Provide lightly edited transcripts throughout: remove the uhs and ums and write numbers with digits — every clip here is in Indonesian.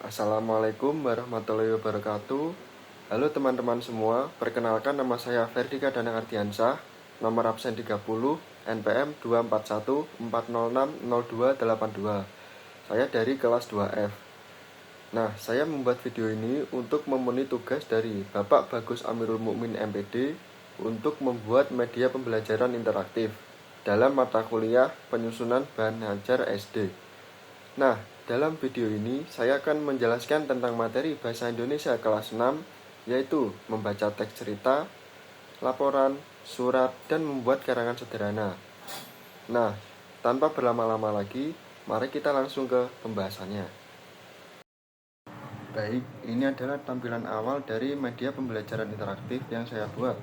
Assalamualaikum warahmatullahi wabarakatuh. Halo teman-teman semua, perkenalkan nama saya Ferdika Danang Ardiansyah, nomor absen 30, NPM 24140600282. Saya dari kelas 2F. Nah, saya membuat video ini untuk memenuhi tugas dari Bapak Bagus Amirul Mukmin MPD untuk membuat media pembelajaran interaktif dalam mata kuliah penyusunan bahan ajar SD. Nah, dalam video ini saya akan menjelaskan tentang materi Bahasa Indonesia kelas 6, yaitu membaca teks cerita, laporan, surat, dan membuat karangan sederhana. Nah, tanpa berlama-lama lagi, mari kita langsung ke pembahasannya. Baik, ini adalah tampilan awal dari media pembelajaran interaktif yang saya buat.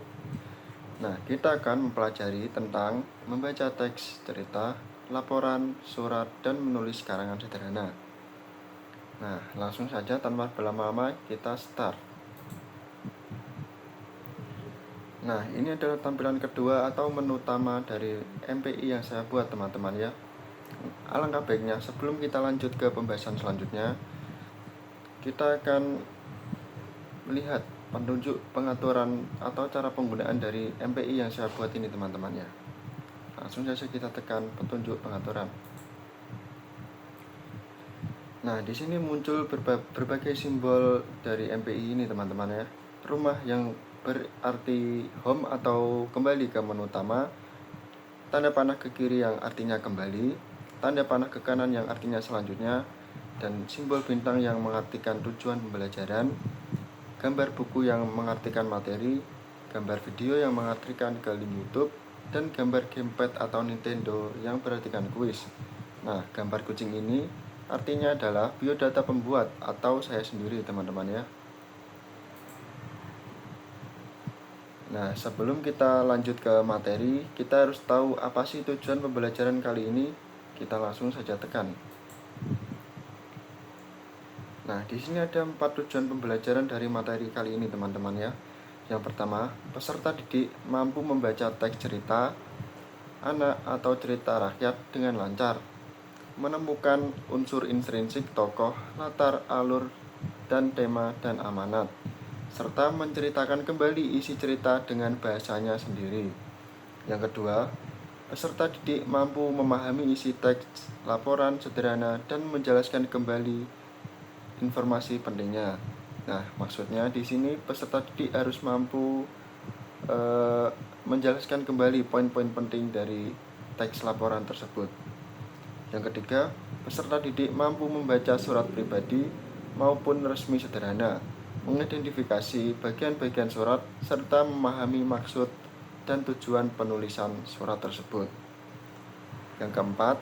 Nah, kita akan mempelajari tentang membaca teks cerita, laporan, surat, dan menulis karangan sederhana. Nah, langsung saja tanpa berlama-lama kita start. Nah, ini adalah tampilan kedua atau menu utama dari MPI yang saya buat, teman-teman ya. Alangkah baiknya sebelum kita lanjut ke pembahasan selanjutnya, kita akan melihat petunjuk pengaturan atau cara penggunaan dari MPI yang saya buat ini, teman-teman ya. Langsung saja kita tekan petunjuk pengaturan. Nah, di sini muncul berbagai simbol dari MPI ini, teman-teman ya. Rumah yang berarti home atau kembali ke menu utama, tanda panah ke kiri yang artinya kembali, tanda panah ke kanan yang artinya selanjutnya, dan simbol bintang yang mengartikan tujuan pembelajaran, gambar buku yang mengartikan materi, gambar video yang mengartikan ke link YouTube, dan gambar gamepad atau Nintendo yang berartikan kuis. Nah, gambar kucing ini artinya adalah biodata pembuat atau saya sendiri, teman-teman ya. Nah, sebelum kita lanjut ke materi, kita harus tahu apa sih tujuan pembelajaran kali ini. Kita langsung saja tekan. Nah, di sini ada 4 tujuan pembelajaran dari materi kali ini, teman-teman ya. Yang pertama, peserta didik mampu membaca teks cerita anak atau cerita rakyat dengan lancar, menemukan unsur intrinsik tokoh, latar, alur, dan tema dan amanat, serta menceritakan kembali isi cerita dengan bahasanya sendiri. Yang kedua, peserta didik mampu memahami isi teks laporan sederhana dan menjelaskan kembali informasi pentingnya. Nah, maksudnya di sini peserta didik harus mampu menjelaskan kembali poin-poin penting dari teks laporan tersebut. Yang ketiga, peserta didik mampu membaca surat pribadi maupun resmi sederhana, mengidentifikasi bagian-bagian surat, serta memahami maksud dan tujuan penulisan surat tersebut. Yang keempat,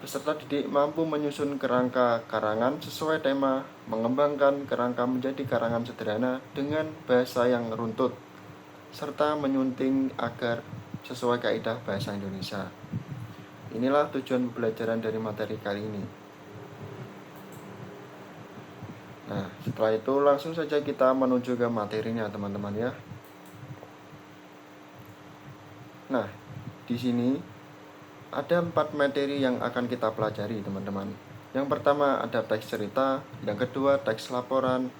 peserta didik mampu menyusun kerangka karangan sesuai tema, mengembangkan kerangka menjadi karangan sederhana dengan bahasa yang runtut, serta menyunting agar sesuai kaidah bahasa Indonesia. Inilah tujuan pembelajaran dari materi kali ini. Nah, setelah itu langsung saja kita menuju ke materinya, teman-teman ya. Nah, di sini ada 4 materi yang akan kita pelajari, teman-teman. Yang pertama ada teks cerita, yang kedua teks laporan,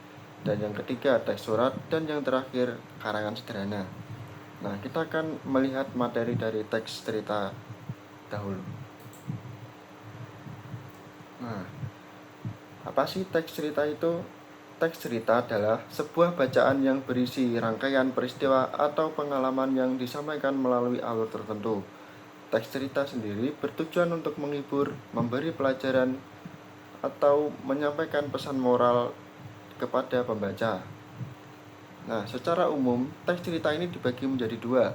dan yang ketiga teks surat, dan yang terakhir karangan sederhana. Nah, kita akan melihat materi dari teks cerita dahulu. Nah, apa sih teks cerita itu? Teks cerita adalah sebuah bacaan yang berisi rangkaian peristiwa atau pengalaman yang disampaikan melalui alur tertentu. Teks cerita sendiri bertujuan untuk menghibur, memberi pelajaran, atau menyampaikan pesan moral kepada pembaca. Nah, secara umum, teks cerita ini dibagi menjadi 2,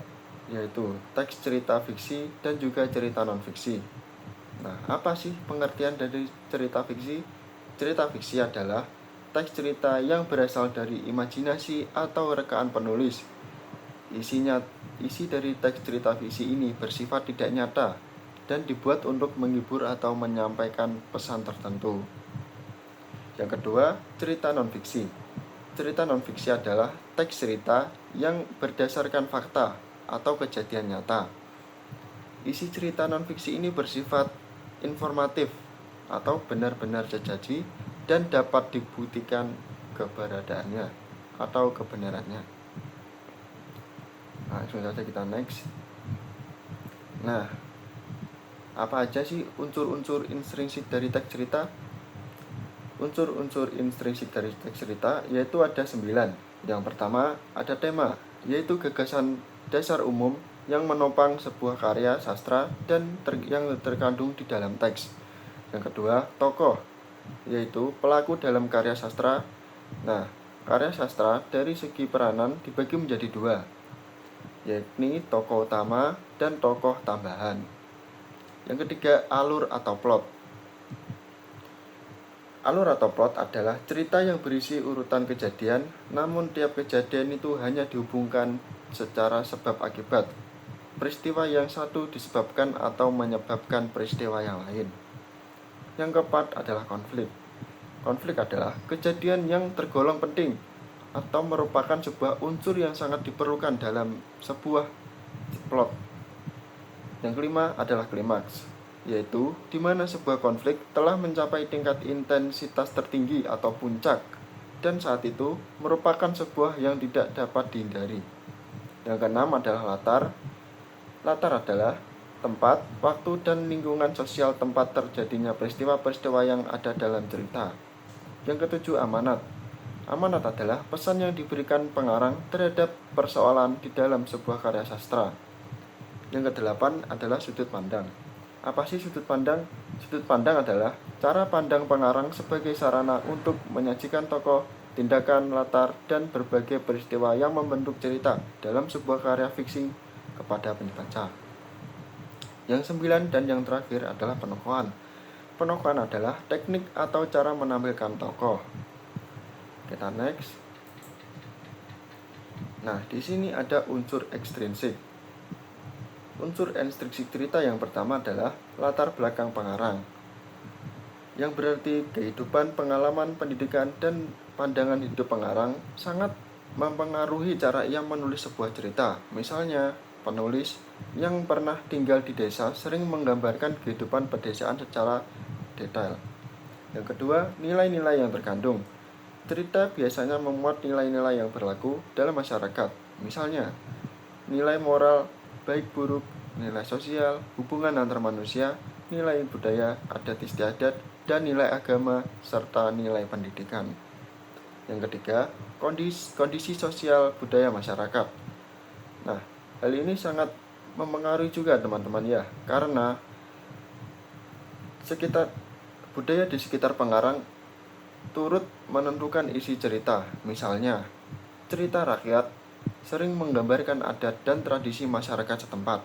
yaitu teks cerita fiksi dan juga cerita non-fiksi. Nah, apa sih pengertian dari cerita fiksi? Cerita fiksi adalah teks cerita yang berasal dari imajinasi atau rekaan penulis. Isi dari teks cerita fiksi ini bersifat tidak nyata dan dibuat untuk menghibur atau menyampaikan pesan tertentu. Yang kedua, cerita non-fiksi. Cerita non-fiksi adalah teks cerita yang berdasarkan fakta atau kejadian nyata. Isi cerita non-fiksi ini bersifat informatif atau benar-benar terjadi dan dapat dibuktikan keberadaannya atau kebenarannya. Langsung saja kita next. Nah, apa aja sih unsur-unsur intrinsik dari teks cerita? Unsur-unsur intrinsik dari teks cerita yaitu ada 9. Yang pertama ada tema, yaitu gagasan dasar umum yang menopang sebuah karya sastra dan yang terkandung di dalam teks. Yang kedua, tokoh, yaitu pelaku dalam karya sastra. Nah, karya sastra dari segi peranan dibagi menjadi 2, yakni tokoh utama dan tokoh tambahan. Yang ketiga, alur atau plot. Alur atau plot adalah cerita yang berisi urutan kejadian, namun tiap kejadian itu hanya dihubungkan secara sebab akibat. Peristiwa yang satu disebabkan atau menyebabkan peristiwa yang lain. Yang keempat adalah konflik. Konflik adalah kejadian yang tergolong penting atau merupakan sebuah unsur yang sangat diperlukan dalam sebuah plot. Yang kelima adalah klimaks, yaitu di mana sebuah konflik telah mencapai tingkat intensitas tertinggi atau puncak, dan saat itu merupakan sebuah yang tidak dapat dihindari. Yang keenam adalah latar. Latar adalah tempat, waktu, dan lingkungan sosial tempat terjadinya peristiwa-peristiwa yang ada dalam cerita. Yang ketujuh, amanat. Amanat adalah pesan yang diberikan pengarang terhadap persoalan di dalam sebuah karya sastra. Yang kedelapan adalah sudut pandang. Apa sih sudut pandang? Sudut pandang adalah cara pandang pengarang sebagai sarana untuk menyajikan tokoh, tindakan, latar, dan berbagai peristiwa yang membentuk cerita dalam sebuah karya fiksi kepada pembaca. Yang 9 dan yang terakhir adalah penokohan. Penokohan adalah teknik atau cara menampilkan tokoh. Kita next. Nah, di sini ada unsur ekstrinsik. Unsur ekstrinsik cerita yang pertama adalah latar belakang pengarang, yang berarti kehidupan, pengalaman, pendidikan, dan pandangan hidup pengarang sangat mempengaruhi cara ia menulis sebuah cerita. Misalnya, penulis yang pernah tinggal di desa sering menggambarkan kehidupan pedesaan secara detail. Yang kedua, nilai-nilai yang terkandung. Cerita biasanya memuat nilai-nilai yang berlaku dalam masyarakat. Misalnya, nilai moral, baik buruk, nilai sosial, hubungan antar manusia, nilai budaya, adat istiadat, dan nilai agama, serta nilai pendidikan. Yang ketiga, kondisi sosial budaya masyarakat. Nah, hal ini sangat mempengaruhi juga teman-teman ya, karena budaya di sekitar pengarang turut menentukan isi cerita. Misalnya, cerita rakyat sering menggambarkan adat dan tradisi masyarakat setempat.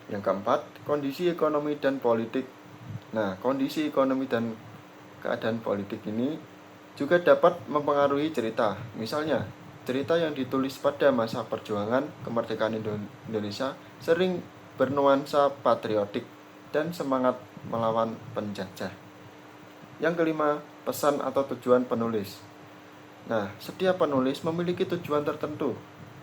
Yang keempat, kondisi ekonomi dan politik. Nah, kondisi ekonomi dan keadaan politik ini juga dapat mempengaruhi cerita. Misalnya, cerita yang ditulis pada masa perjuangan kemerdekaan Indonesia sering bernuansa patriotik dan semangat melawan penjajah. Yang kelima, pesan atau tujuan penulis. Nah, setiap penulis memiliki tujuan tertentu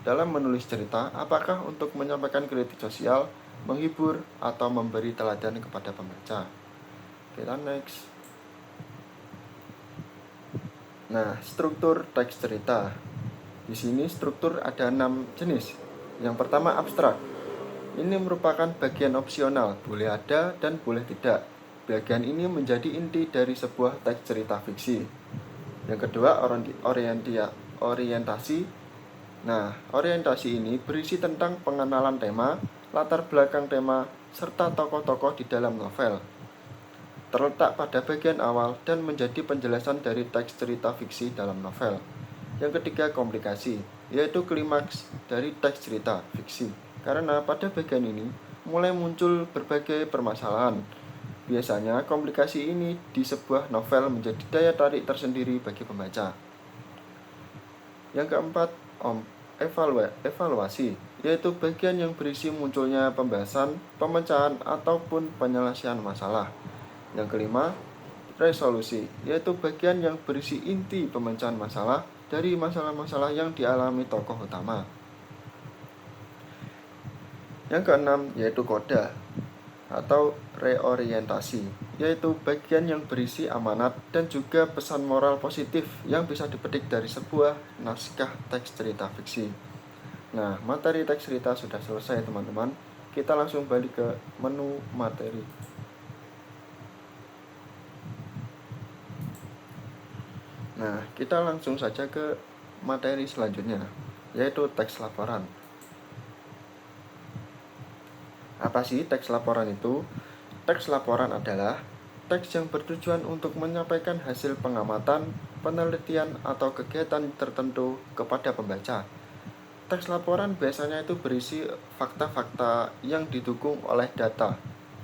dalam menulis cerita, apakah untuk menyampaikan kritik sosial, menghibur, atau memberi teladan kepada pembaca. Kita next. Nah, struktur teks cerita. Di sini struktur ada 6 jenis. Yang pertama, abstrak. Ini merupakan bagian opsional, boleh ada dan boleh tidak. Bagian ini menjadi inti dari sebuah teks cerita fiksi. Yang kedua, orientasi. Nah, orientasi ini berisi tentang pengenalan tema, latar belakang tema, serta tokoh-tokoh di dalam novel. Terletak pada bagian awal dan menjadi penjelasan dari teks cerita fiksi dalam novel. Yang ketiga, komplikasi, yaitu klimaks dari teks cerita fiksi. Karena pada bagian ini mulai muncul berbagai permasalahan. Biasanya komplikasi ini di sebuah novel menjadi daya tarik tersendiri bagi pembaca. Yang keempat, evaluasi, yaitu bagian yang berisi munculnya pembahasan, pemecahan, ataupun penyelesaian masalah. Yang kelima, resolusi, yaitu bagian yang berisi inti pemecahan masalah dari masalah-masalah yang dialami tokoh utama. Yang keenam, yaitu koda. atau reorientasi, yaitu bagian yang berisi amanat dan juga pesan moral positif yang bisa dipetik dari sebuah naskah teks cerita fiksi. Nah, materi teks cerita sudah selesai teman-teman. Kita langsung balik ke menu materi. Nah, kita langsung saja ke materi selanjutnya, yaitu teks laporan. Apa sih teks laporan itu? Teks laporan adalah teks yang bertujuan untuk menyampaikan hasil pengamatan, penelitian, atau kegiatan tertentu kepada pembaca. Teks laporan biasanya itu berisi fakta-fakta yang didukung oleh data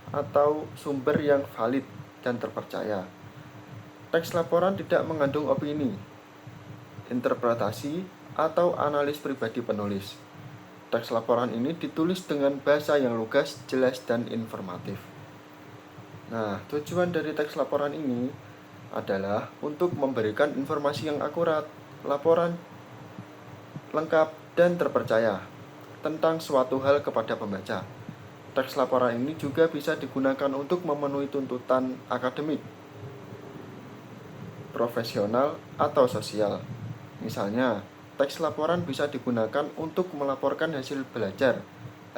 atau sumber yang valid dan terpercaya. Teks laporan tidak mengandung opini, interpretasi, atau analis pribadi penulis. Teks laporan ini ditulis dengan bahasa yang lugas, jelas, dan informatif. Nah, tujuan dari teks laporan ini adalah untuk memberikan informasi yang akurat, laporan lengkap, dan terpercaya tentang suatu hal kepada pembaca. Teks laporan ini juga bisa digunakan untuk memenuhi tuntutan akademik, profesional, atau sosial. Misalnya, teks laporan bisa digunakan untuk melaporkan hasil belajar,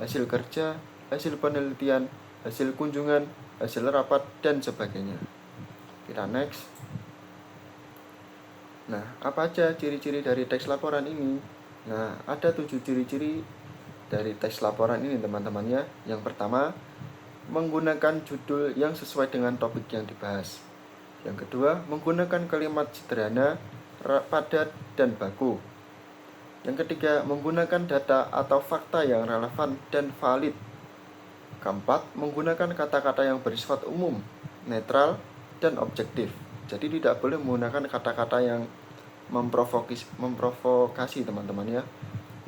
hasil kerja, hasil penelitian, hasil kunjungan, hasil rapat, dan sebagainya. Kita next. Nah, apa aja ciri-ciri dari teks laporan ini? Nah, ada 7 ciri-ciri dari teks laporan ini teman-temannya. Yang pertama, menggunakan judul yang sesuai dengan topik yang dibahas. Yang kedua, menggunakan kalimat sederhana, padat, dan baku. Yang ketiga, menggunakan data atau fakta yang relevan dan valid. Keempat, menggunakan kata-kata yang bersifat umum, netral, dan objektif. Jadi tidak boleh menggunakan kata-kata yang memprovokasi teman-teman ya.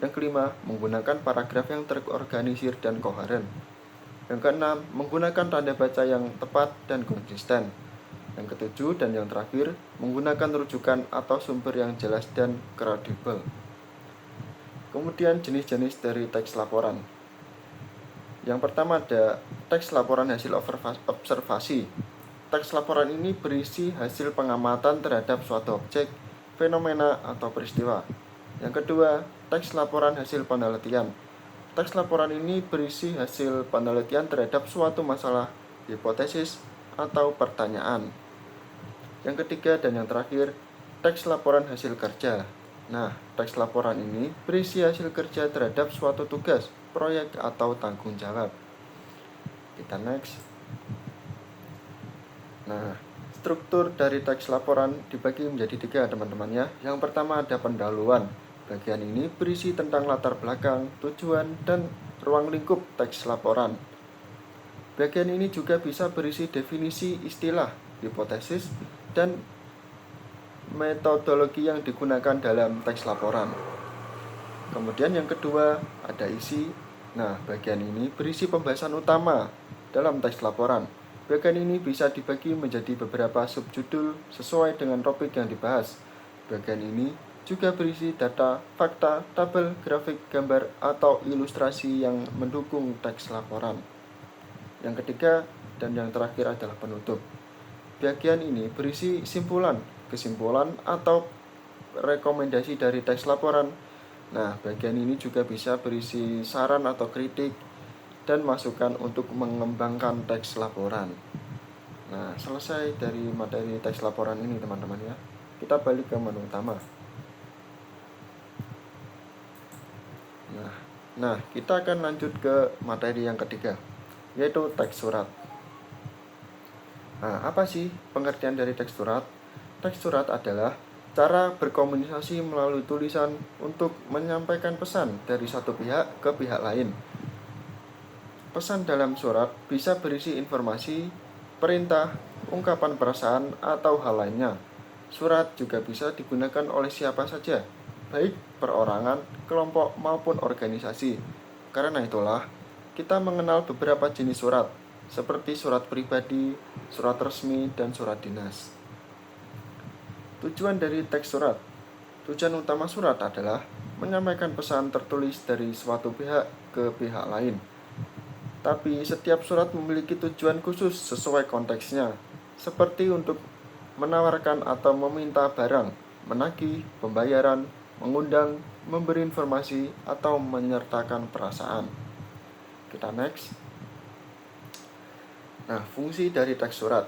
Yang kelima, menggunakan paragraf yang terorganisir dan koheren. Yang keenam, menggunakan tanda baca yang tepat dan konsisten. Yang ketujuh dan yang terakhir, menggunakan rujukan atau sumber yang jelas dan kredibel. Kemudian jenis-jenis dari teks laporan. Yang pertama ada teks laporan hasil observasi. Teks laporan ini berisi hasil pengamatan terhadap suatu objek, fenomena, atau peristiwa. Yang kedua, teks laporan hasil penelitian. Teks laporan ini berisi hasil penelitian terhadap suatu masalah, hipotesis, atau pertanyaan. Yang ketiga dan yang terakhir, teks laporan hasil kerja. Nah, teks laporan ini berisi hasil kerja terhadap suatu tugas, proyek, atau tanggung jawab. Kita next. Nah, struktur dari teks laporan dibagi menjadi 3 teman-teman ya. Yang pertama ada pendahuluan. Bagian ini berisi tentang latar belakang, tujuan, dan ruang lingkup teks laporan. Bagian ini juga bisa berisi definisi istilah, hipotesis, dan metodologi yang digunakan dalam teks laporan. Kemudian yang kedua ada isi. Nah, bagian ini berisi pembahasan utama dalam teks laporan. Bagian ini bisa dibagi menjadi beberapa subjudul sesuai dengan topik yang dibahas. Bagian ini juga berisi data, fakta, tabel, grafik, gambar, atau ilustrasi yang mendukung teks laporan. Yang ketiga dan yang terakhir adalah penutup. Bagian ini berisi simpulan, kesimpulan, atau rekomendasi dari teks laporan. Nah, bagian ini juga bisa berisi saran atau kritik dan masukan untuk mengembangkan teks laporan. Nah, selesai dari materi teks laporan ini teman-teman ya. Kita balik ke menu utama. Nah, kita akan lanjut ke materi yang ketiga, yaitu teks surat. Nah, apa sih pengertian dari teks surat? Teks surat adalah cara berkomunikasi melalui tulisan untuk menyampaikan pesan dari satu pihak ke pihak lain. Pesan dalam surat bisa berisi informasi, perintah, ungkapan perasaan, atau hal lainnya. Surat juga bisa digunakan oleh siapa saja, baik perorangan, kelompok, maupun organisasi. Karena itulah, kita mengenal beberapa jenis surat, seperti surat pribadi, surat resmi, dan surat dinas. Tujuan dari teks surat. Tujuan utama surat adalah menyampaikan pesan tertulis dari suatu pihak ke pihak lain. Tapi setiap surat memiliki tujuan khusus sesuai konteksnya, seperti untuk menawarkan atau meminta barang, menagih pembayaran, mengundang, memberi informasi, atau menyertakan perasaan. Kita next. Nah, fungsi dari teks surat.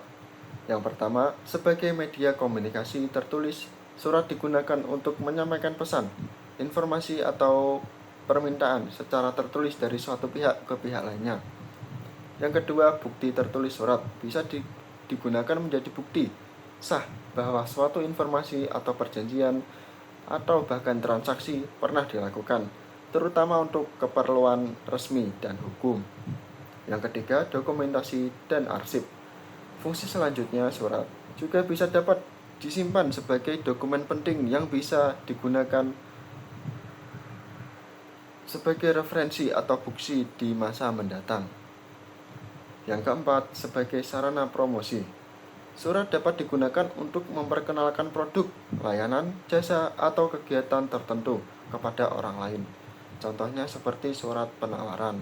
Yang pertama, sebagai media komunikasi tertulis, surat digunakan untuk menyampaikan pesan, informasi, atau permintaan secara tertulis dari suatu pihak ke pihak lainnya. Yang kedua, bukti tertulis surat bisa digunakan menjadi bukti sah bahwa suatu informasi atau perjanjian atau bahkan transaksi pernah dilakukan, terutama untuk keperluan resmi dan hukum. Yang ketiga, dokumentasi dan arsip. Fungsi selanjutnya, surat juga bisa dapat disimpan sebagai dokumen penting yang bisa digunakan sebagai referensi atau bukti di masa mendatang. Yang keempat, sebagai sarana promosi. Surat dapat digunakan untuk memperkenalkan produk, layanan, jasa, atau kegiatan tertentu kepada orang lain. Contohnya seperti surat penawaran.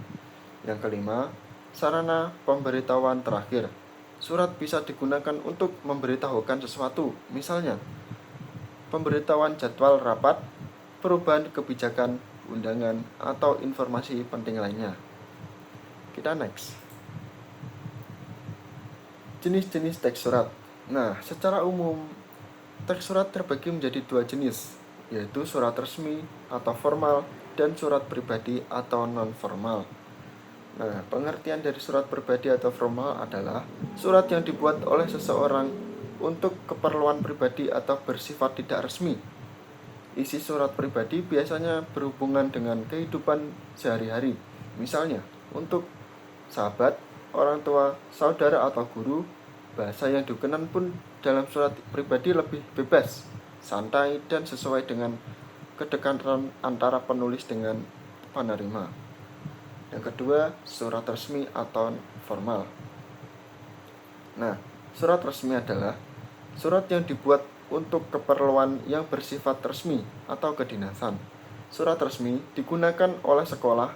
Yang kelima, sarana pemberitahuan terakhir. Surat bisa digunakan untuk memberitahukan sesuatu, misalnya pemberitahuan jadwal rapat, perubahan kebijakan, undangan, atau informasi penting lainnya. Kita next. Jenis-jenis teks surat. Nah, secara umum, teks surat terbagi menjadi dua jenis, yaitu surat resmi atau formal dan surat pribadi atau non-formal. Nah, pengertian dari surat pribadi atau formal adalah surat yang dibuat oleh seseorang untuk keperluan pribadi atau bersifat tidak resmi. Isi surat pribadi biasanya berhubungan dengan kehidupan sehari-hari, misalnya untuk sahabat, orang tua, saudara, atau guru. Bahasa yang digunakan pun dalam surat pribadi lebih bebas, santai, dan sesuai dengan kedekatan antara penulis dengan penerima. Yang kedua, surat resmi atau formal. Nah, surat resmi adalah surat yang dibuat untuk keperluan yang bersifat resmi atau kedinasan. Surat resmi digunakan oleh sekolah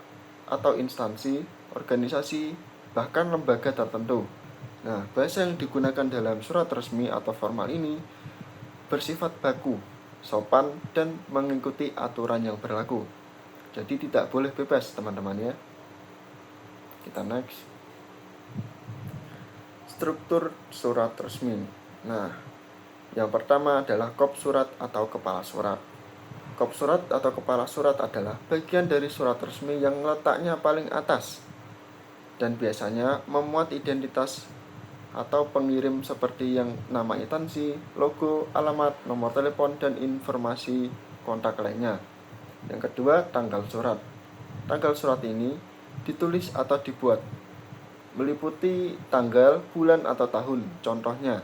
atau instansi, organisasi, bahkan lembaga tertentu. Nah, bahasa yang digunakan dalam surat resmi atau formal ini bersifat baku, sopan, dan mengikuti aturan yang berlaku. Jadi tidak boleh bebas, teman-teman ya. Kita next. Struktur surat resmi. Nah, yang pertama adalah kop surat atau kepala surat. Kop surat atau kepala surat adalah bagian dari surat resmi yang letaknya paling atas dan biasanya memuat identitas atau pengirim seperti yang nama instansi, logo, alamat, nomor telepon, dan informasi kontak lainnya. Yang kedua, tanggal surat. Tanggal surat ini ditulis atau dibuat meliputi tanggal, bulan, atau tahun. Contohnya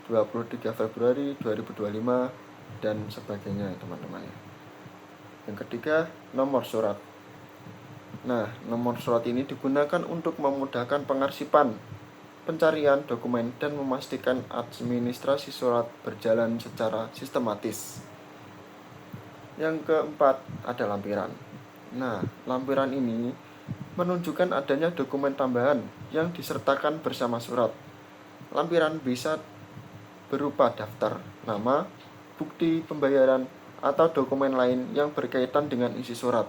23 Februari 2025 dan sebagainya, teman-teman. Yang ketiga, nomor surat. Nah, nomor surat ini digunakan untuk memudahkan pengarsipan, pencarian dokumen, dan memastikan administrasi surat berjalan secara sistematis. Yang keempat, ada lampiran. Nah, lampiran ini menunjukkan adanya dokumen tambahan yang disertakan bersama surat. Lampiran bisa berupa daftar nama, bukti pembayaran, atau dokumen lain yang berkaitan dengan isi surat.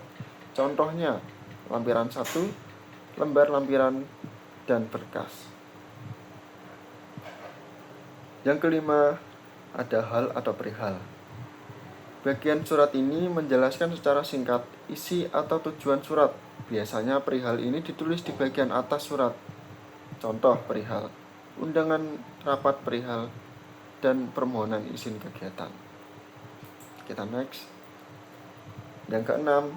Contohnya, lampiran 1, lembar lampiran, dan berkas. Yang kelima, ada hal atau perihal. Bagian surat ini menjelaskan secara singkat isi atau tujuan surat. Biasanya perihal ini ditulis di bagian atas surat. Contoh perihal, undangan rapat perihal, dan permohonan izin kegiatan. Kita next. Yang keenam,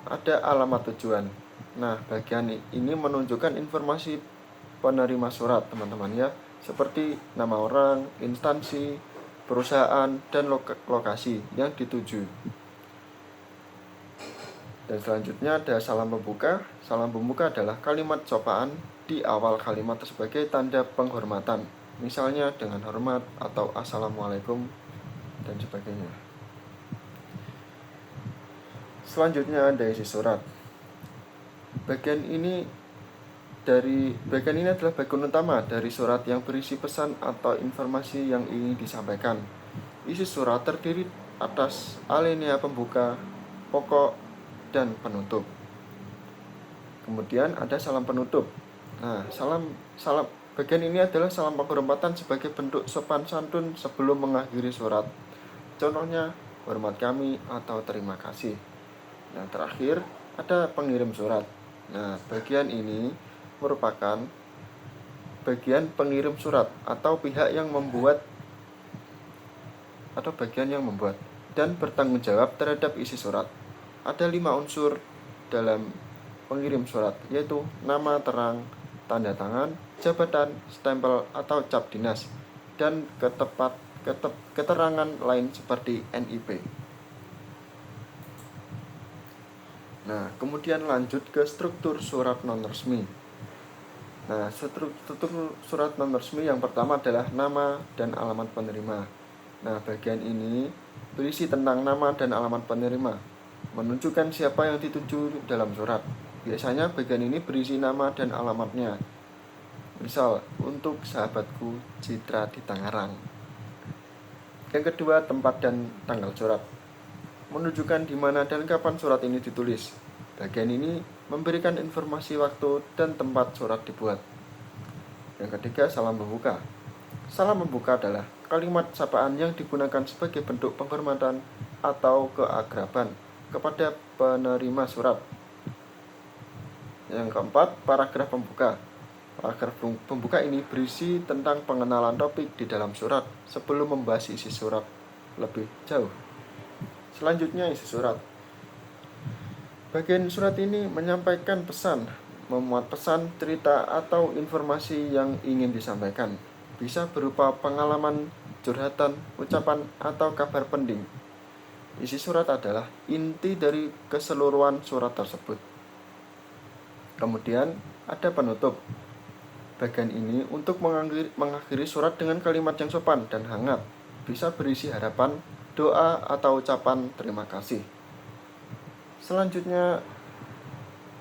ada alamat tujuan. Nah, bagian ini menunjukkan informasi penerima surat, teman-teman ya, seperti nama orang, instansi, perusahaan, dan lokasi yang dituju. Dan selanjutnya ada salam pembuka. Salam pembuka adalah kalimat sapaan di awal kalimat sebagai tanda penghormatan, misalnya dengan hormat atau assalamualaikum dan sebagainya. Selanjutnya ada isi surat. Bagian ini Dari bagian ini adalah bagian utama dari surat yang berisi pesan atau informasi yang ingin disampaikan. Isi surat terdiri atas alinea pembuka, pokok, dan penutup. Kemudian ada salam penutup. Nah, salam bagian ini adalah salam penghormatan sebagai bentuk sopan santun sebelum mengakhiri surat. Contohnya, hormat kami atau terima kasih. Nah, terakhir ada pengirim surat. Nah, bagian ini merupakan bagian pengirim surat atau pihak yang membuat atau bagian yang membuat dan bertanggung jawab terhadap isi surat. Ada 5 unsur dalam pengirim surat, yaitu nama terang, tanda tangan, jabatan, stempel atau cap dinas, dan keterangan lain seperti NIP. Nah, kemudian lanjut ke struktur surat non-resmi. Nah, struktur surat non-resmi yang pertama adalah nama dan alamat penerima. Nah, bagian ini berisi tentang nama dan alamat penerima, menunjukkan siapa yang dituju dalam surat. Biasanya bagian ini berisi nama dan alamatnya. Misal, untuk sahabatku Citra di Tangerang. Yang kedua, tempat dan tanggal surat, menunjukkan di mana dan kapan surat ini ditulis. Bagian ini memberikan informasi waktu dan tempat surat dibuat. Yang ketiga, salam pembuka. Salam pembuka adalah kalimat sapaan yang digunakan sebagai bentuk penghormatan atau keakraban kepada penerima surat. Yang keempat, paragraf pembuka. Paragraf pembuka ini berisi tentang pengenalan topik di dalam surat sebelum membahas isi surat lebih jauh. Selanjutnya, isi surat. Bagian surat ini menyampaikan pesan, memuat pesan, cerita, atau informasi yang ingin disampaikan. Bisa berupa pengalaman, curhatan, ucapan, atau kabar penting. Isi surat adalah inti dari keseluruhan surat tersebut. Kemudian ada penutup. Bagian ini untuk mengakhiri surat dengan kalimat yang sopan dan hangat. Bisa berisi harapan, doa, atau ucapan terima kasih. Selanjutnya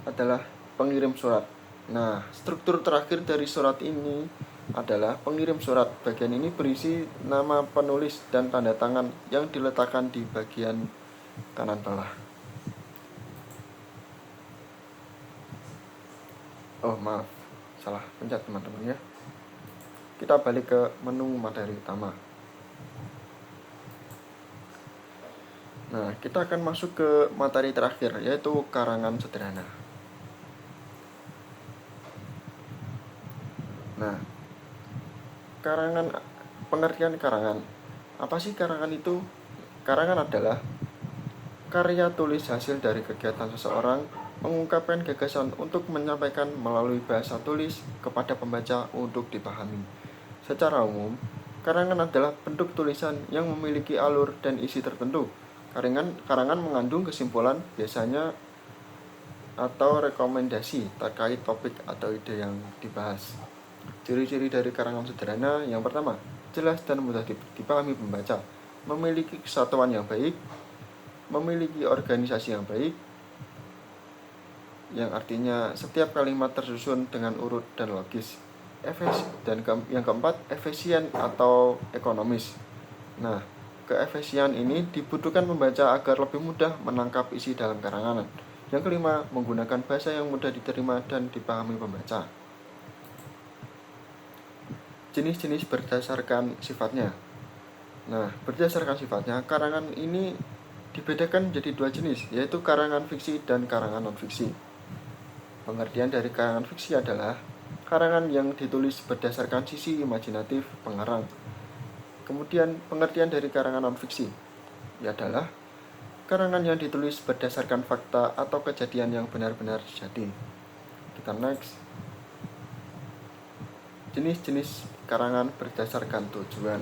adalah pengirim surat. Nah, struktur terakhir dari surat ini adalah pengirim surat. Bagian ini berisi nama penulis dan tanda tangan yang diletakkan di bagian kanan bawah. Oh, maaf, salah pencet teman-teman ya. Kita balik ke menu materi utama. Nah, kita akan masuk ke materi terakhir, yaitu karangan sederhana. Nah, pengertian karangan. Apa sih karangan itu? Karangan adalah karya tulis hasil dari kegiatan seseorang mengungkapkan gagasan untuk menyampaikan melalui bahasa tulis kepada pembaca untuk dipahami. Secara umum, karangan adalah bentuk tulisan yang memiliki alur dan isi tertentu. Karangan mengandung kesimpulan biasanya atau rekomendasi terkait topik atau ide yang dibahas. Ciri-ciri dari karangan sederhana yang pertama, jelas dan mudah dipahami pembaca, memiliki kesatuan yang baik, memiliki organisasi yang baik, yang artinya setiap kalimat tersusun dengan urut dan logis. Yang keempat, efisien atau ekonomis. Nah, keefisien ini dibutuhkan pembaca agar lebih mudah menangkap isi dalam karangan. Yang kelima, menggunakan bahasa yang mudah diterima dan dipahami pembaca. Jenis-jenis berdasarkan sifatnya. Nah, berdasarkan sifatnya, karangan ini dibedakan menjadi 2 jenis, yaitu karangan fiksi dan karangan non-fiksi. Pengertian dari karangan fiksi adalah karangan yang ditulis berdasarkan sisi imajinatif pengarang. Kemudian pengertian dari karangan non-fiksi adalah karangan yang ditulis berdasarkan fakta atau kejadian yang benar-benar terjadi. Kita next. Jenis-jenis karangan berdasarkan tujuan.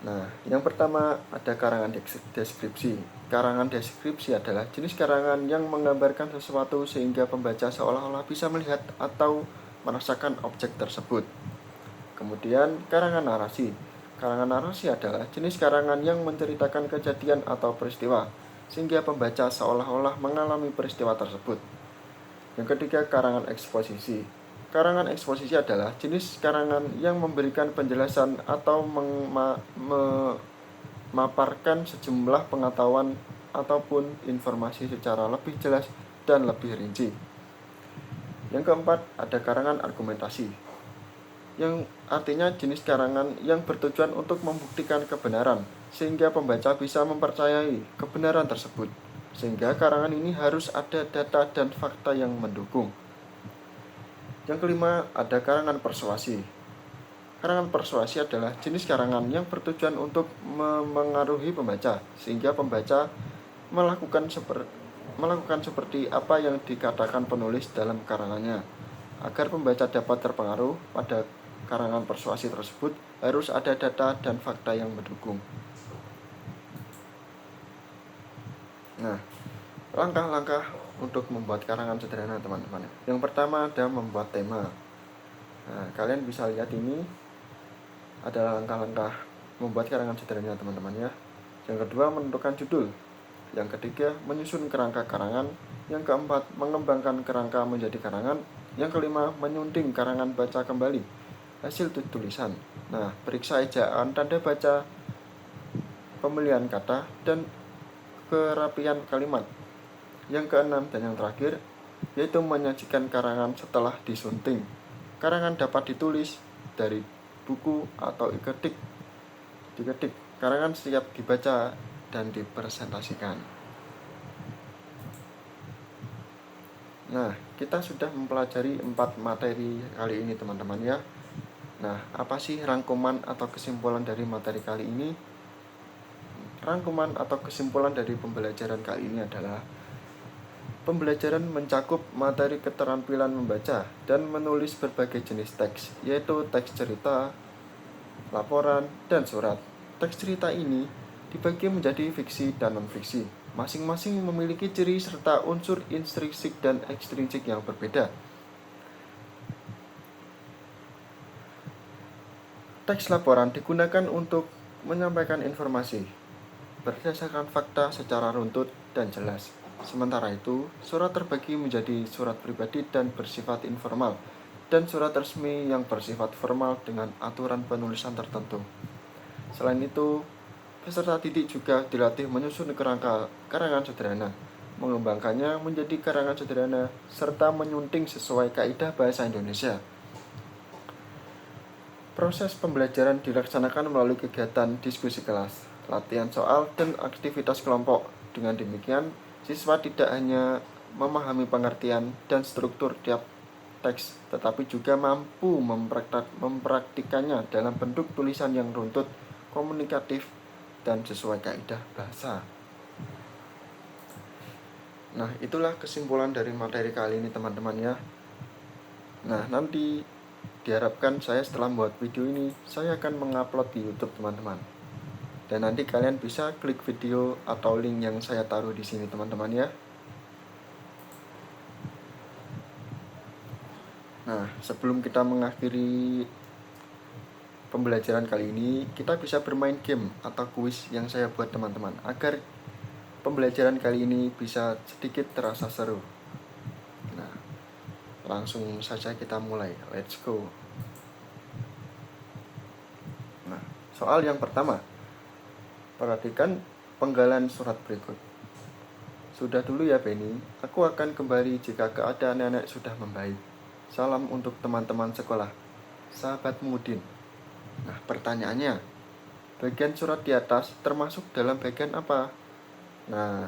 Nah, yang pertama ada karangan deskripsi. Karangan deskripsi adalah jenis karangan yang menggambarkan sesuatu sehingga pembaca seolah-olah bisa melihat atau merasakan objek tersebut. Kemudian karangan narasi. Karangan narasi adalah jenis karangan yang menceritakan kejadian atau peristiwa sehingga pembaca seolah-olah mengalami peristiwa tersebut. Yang ketiga, karangan eksposisi. Karangan eksposisi adalah jenis karangan yang memberikan penjelasan atau memaparkan sejumlah pengetahuan ataupun informasi secara lebih jelas dan lebih rinci. Yang keempat, ada karangan argumentasi, yang artinya jenis karangan yang bertujuan untuk membuktikan kebenaran, sehingga pembaca bisa mempercayai kebenaran tersebut. Sehingga karangan ini harus ada data dan fakta yang mendukung. Yang kelima, ada karangan persuasi. Karangan persuasi adalah jenis karangan yang bertujuan untuk memengaruhi pembaca, sehingga pembaca melakukan seperti apa yang dikatakan penulis dalam karangannya. Agar pembaca dapat terpengaruh pada karangan persuasi tersebut, harus ada data dan fakta yang mendukung. Nah, langkah-langkah untuk membuat karangan sederhana, teman-teman. Yang pertama ada membuat tema. Nah, kalian bisa lihat ini adalah langkah-langkah membuat karangan sederhana, teman-teman ya. Yang kedua, menentukan judul. Yang ketiga, menyusun kerangka karangan. Yang keempat, mengembangkan kerangka menjadi karangan. Yang kelima, menyunting karangan baca kembali hasil tulisan. Nah, periksa ejaan, tanda baca, pemilihan kata, dan kerapian kalimat. Yang keenam dan yang terakhir, yaitu menyajikan karangan setelah disunting. Karangan dapat ditulis dari buku atau diketik. Karangan siap dibaca dan dipresentasikan. Nah, kita sudah mempelajari 4 materi kali ini, teman-teman ya. Nah, apa sih rangkuman atau kesimpulan dari materi kali ini? Rangkuman atau kesimpulan dari pembelajaran kali ini adalah pembelajaran mencakup materi keterampilan membaca dan menulis berbagai jenis teks, yaitu teks cerita, laporan, dan surat. Teks cerita ini dibagi menjadi fiksi dan non-fiksi. Masing-masing memiliki ciri serta unsur intrinsik dan ekstrinsik yang berbeda. Teks laporan digunakan untuk menyampaikan informasi berdasarkan fakta secara runtut dan jelas. Sementara itu, surat terbagi menjadi surat pribadi dan bersifat informal, dan surat resmi yang bersifat formal dengan aturan penulisan tertentu. Selain itu, peserta didik juga dilatih menyusun karangan sederhana, mengembangkannya menjadi karangan sederhana, serta menyunting sesuai kaidah bahasa Indonesia. Proses pembelajaran dilaksanakan melalui kegiatan diskusi kelas, latihan soal, dan aktivitas kelompok. Dengan demikian, siswa tidak hanya memahami pengertian dan struktur tiap teks, tetapi juga mampu mempraktikannya dalam bentuk tulisan yang runtut, komunikatif, dan sesuai kaidah bahasa. Nah, itulah kesimpulan dari materi kali ini, teman-teman ya. Nah, nanti diharapkan saya setelah membuat video ini, saya akan mengupload di YouTube, teman-teman. Dan nanti kalian bisa klik video atau link yang saya taruh di sini, teman-teman ya. Nah, sebelum kita mengakhiri pembelajaran kali ini, kita bisa bermain game atau kuis yang saya buat, teman-teman, agar pembelajaran kali ini bisa sedikit terasa seru. Nah, langsung saja kita mulai. Let's go. Nah, soal yang pertama. Perhatikan penggalan surat berikut. Sudah dulu ya Benny, aku akan kembali jika keadaan nenek sudah membaik. Salam untuk teman-teman sekolah. Sahabat Mudin. Nah, pertanyaannya, bagian surat di atas termasuk dalam bagian apa? Nah,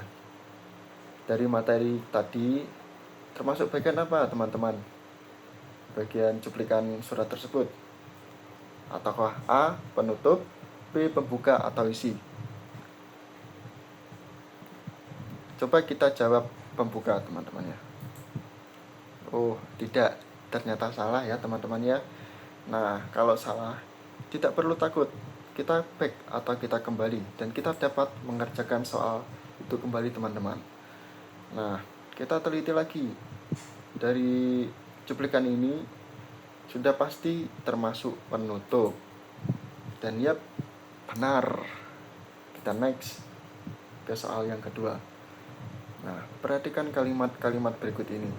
dari materi tadi termasuk bagian apa, teman-teman? Bagian cuplikan surat tersebut. Ataukah A, penutup, B, pembuka atau isi? Coba kita jawab pembuka, teman-teman ya. Oh, tidak. Ternyata salah ya, teman-teman ya. Nah, kalau salah, tidak perlu takut. Kita back atau kita kembali dan kita dapat mengerjakan soal itu kembali, teman-teman. Nah, kita teliti lagi. Dari cuplikan ini sudah pasti termasuk penutup. Dan yap, benar. Kita next ke soal yang kedua. Nah, perhatikan kalimat-kalimat berikut ini.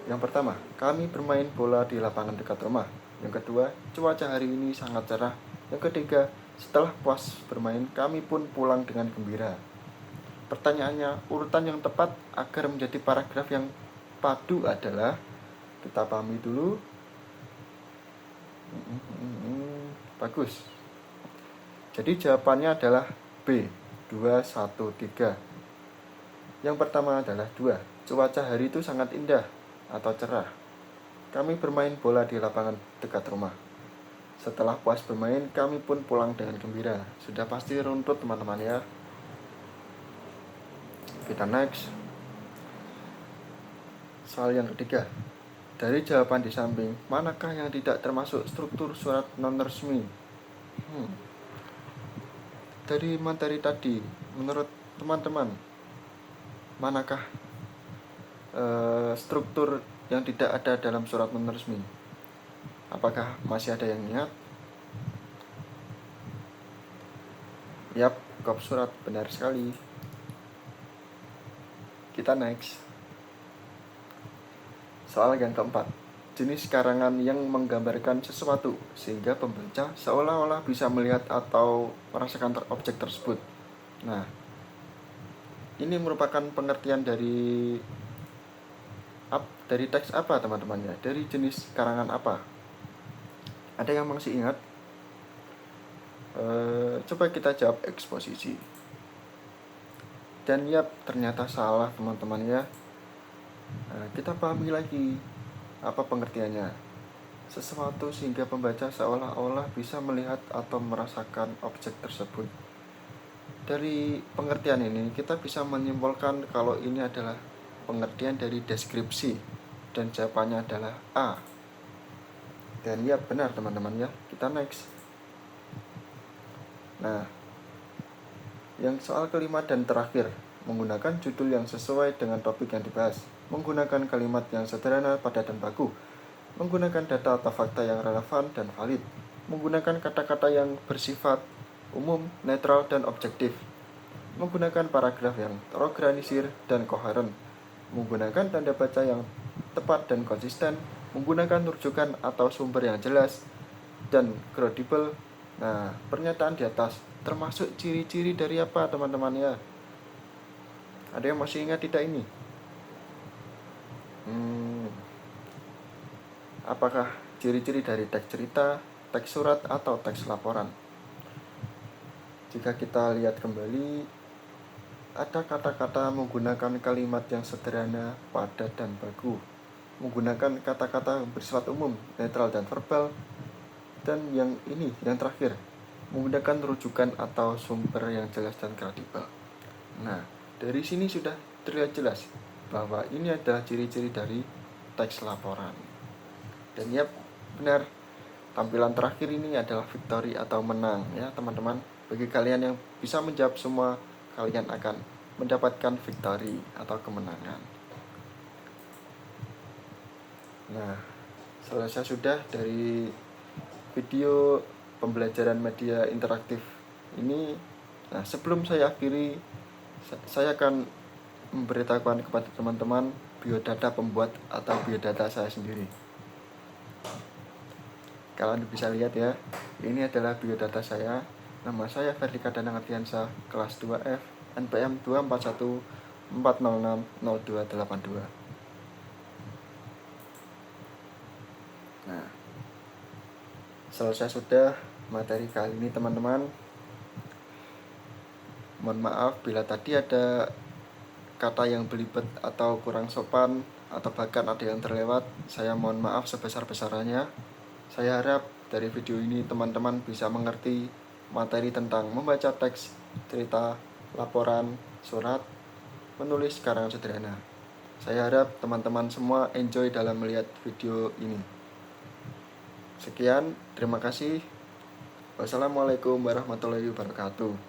Yang pertama, kami bermain bola di lapangan dekat rumah. Yang kedua, cuaca hari ini sangat cerah. Yang ketiga, setelah puas bermain, kami pun pulang dengan gembira. Pertanyaannya, urutan yang tepat agar menjadi paragraf yang padu adalah, kita pahami dulu. Bagus. Jadi jawabannya adalah B, 2, 1, 3. Yang pertama adalah 2. Cuaca hari itu sangat indah atau cerah. Kami bermain bola di lapangan dekat rumah. Setelah puas bermain, kami pun pulang dengan gembira. Sudah pasti runtut teman-teman ya. Kita next. Soal yang ketiga. Dari jawaban di samping, manakah yang tidak termasuk struktur surat non-resmi? Dari materi tadi, menurut teman-teman, manakah struktur yang tidak ada dalam surat non-resmi? Apakah masih ada yang ingat? Yap, kop surat, benar sekali. Kita next. Soal yang keempat, jenis karangan yang menggambarkan sesuatu sehingga pembaca seolah-olah bisa melihat atau merasakan objek tersebut. Nah, ini merupakan pengertian dari teks apa teman-teman ya? Dari jenis karangan apa? Ada yang masih ingat? Coba kita jawab eksposisi. Dan ya, ternyata salah teman-teman ya. Kita pahami lagi apa pengertiannya. Sesuatu sehingga pembaca seolah-olah bisa melihat atau merasakan objek tersebut. Dari pengertian ini kita bisa menyimpulkan kalau ini adalah pengertian dari deskripsi, dan jawabannya adalah A. Dan ya benar teman-teman ya. Kita next. Nah, yang soal kelima dan terakhir, menggunakan judul yang sesuai dengan topik yang dibahas, menggunakan kalimat yang sederhana, padat dan baku, menggunakan data atau fakta yang relevan dan valid, menggunakan kata-kata yang bersifat umum, netral, dan objektif, menggunakan paragraf yang terorganisir dan koheren, menggunakan tanda baca yang tepat dan konsisten, menggunakan rujukan atau sumber yang jelas dan kredibel. Nah, pernyataan di atas termasuk ciri-ciri dari apa teman-teman ya? Ada yang masih ingat tidak ini? Apakah ciri-ciri dari teks cerita, teks surat, atau teks laporan? Jika kita lihat kembali, ada kata-kata menggunakan kalimat yang sederhana, padat, dan baku, menggunakan kata-kata bersifat umum, netral, dan verbal, dan yang ini, yang terakhir, menggunakan rujukan atau sumber yang jelas dan kredibel. Nah, dari sini sudah terlihat jelas bahwa ini adalah ciri-ciri dari teks laporan. Dan ya benar, tampilan terakhir ini adalah victory atau menang ya teman-teman. Bagi kalian yang bisa menjawab semua, kalian akan mendapatkan victory atau kemenangan. Nah, selesai sudah dari video pembelajaran media interaktif ini. Nah, sebelum saya akhiri, saya akan memberitahukan kepada teman-teman biodata pembuat atau biodata saya sendiri. Kalian bisa lihat ya, ini adalah biodata saya. Nama saya Ferdika Danang Ardiansyah, kelas 2F, NPM 24140600282. Nah, selesai sudah materi kali ini teman-teman. Mohon maaf bila tadi ada kata yang belibet atau kurang sopan, atau bahkan ada yang terlewat. Saya mohon maaf sebesar-besarnya. Saya harap dari video ini teman-teman bisa mengerti materi tentang membaca teks, cerita, laporan, surat, menulis karangan sederhana. Saya harap teman-teman semua enjoy dalam melihat video ini. Sekian, terima kasih. Wassalamualaikum warahmatullahi wabarakatuh.